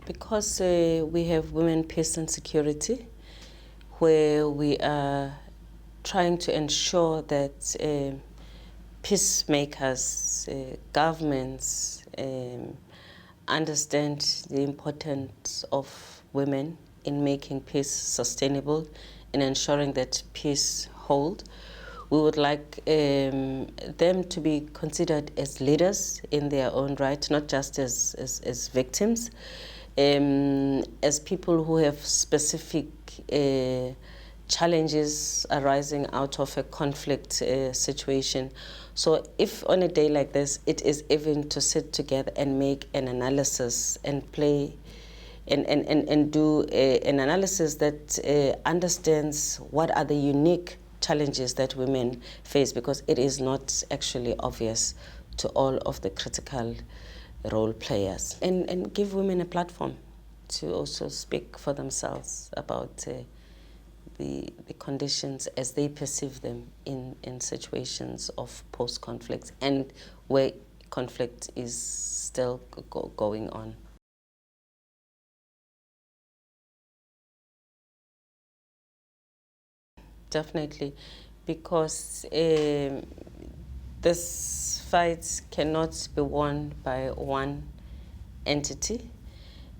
Because we have Women, Peace and Security, where we are trying to ensure that peacemakers, governments understand the importance of women in making peace sustainable, in ensuring that peace holds. We would like them to be considered as leaders in their own right, not just as victims, as people who have specific challenges arising out of a conflict situation. So if on a day like this, it is even to sit together and make an analysis and play and do an analysis that understands what are the unique challenges that women face, because it is not actually obvious to all of the critical role players, and give women a platform to also speak for themselves about the conditions as they perceive them in situations of post-conflict and where conflict is still going on. Definitely, because this fight cannot be won by one entity.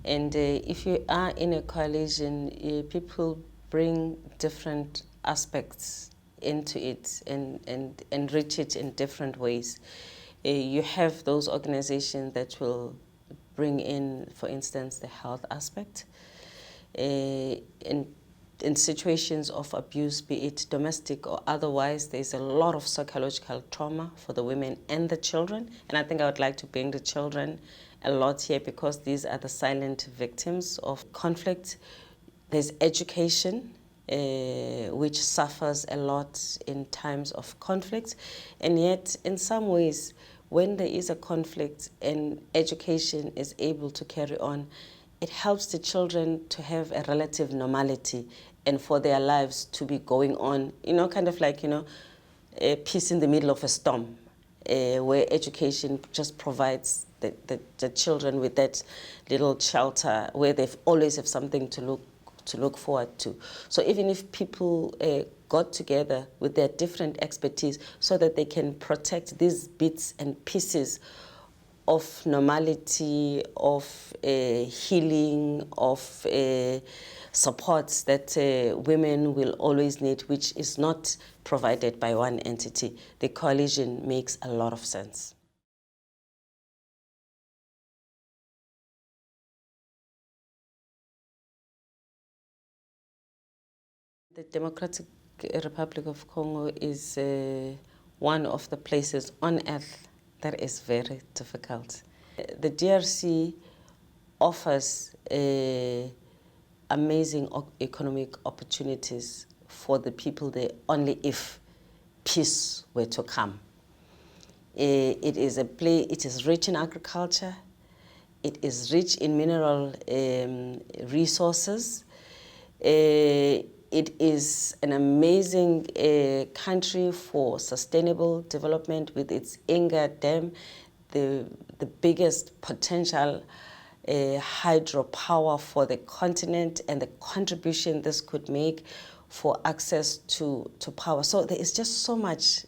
And if you are in a coalition, people bring different aspects into it and enrich it in different ways. You have those organizations that will bring in, for instance, the health aspect. In situations of abuse, be it domestic or otherwise, there's a lot of psychological trauma for the women and the children. And I think I would like to bring the children a lot here, because these are the silent victims of conflict. There's education, which suffers a lot in times of conflict. And yet, in some ways, when there is a conflict and education is able to carry on, it helps the children to have a relative normality and for their lives to be going on, kind of like, a peace in the middle of a storm, where education just provides the children with that little shelter where they always have something to look forward to. So even if people got together with their different expertise so that they can protect these bits and pieces of normality, of healing, of supports that women will always need, which is not provided by one entity, the coalition makes a lot of sense. The Democratic Republic of Congo is one of the places on earth that is very difficult. The DRC offers amazing economic opportunities for the people there only if peace were to come. It is rich in agriculture, it is rich in mineral resources. It is an amazing country for sustainable development with its Inga Dam, the biggest potential hydropower for the continent, and the contribution this could make for access to power. So there is just so much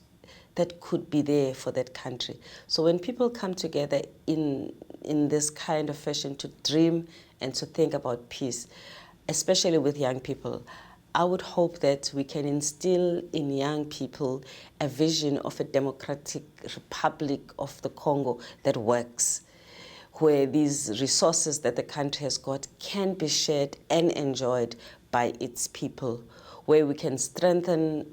that could be there for that country. So when people come together in this kind of fashion to dream and to think about peace, especially with young people, I would hope that we can instill in young people a vision of a democratic republic of the Congo that works, where these resources that the country has got can be shared and enjoyed by its people, where we can strengthen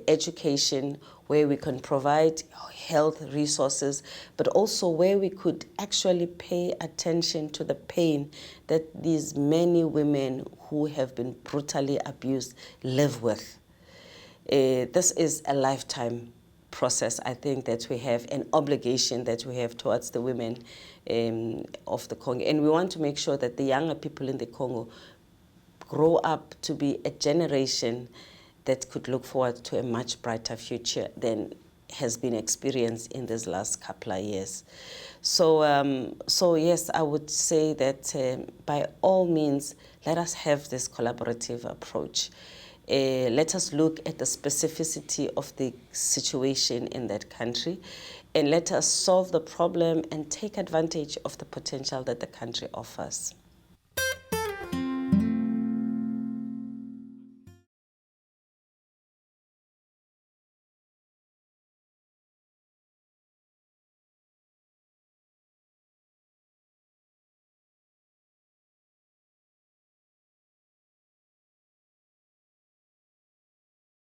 education, where we can provide health resources, but also where we could actually pay attention to the pain that these many women who have been brutally abused live with. This is a lifetime process, I think, that we have, an obligation that we have towards the women of the Congo. And we want to make sure that the younger people in the Congo grow up to be a generation that could look forward to a much brighter future than has been experienced in these last couple of years. So yes, I would say that by all means, let us have this collaborative approach. Let us look at the specificity of the situation in that country, and let us solve the problem and take advantage of the potential that the country offers.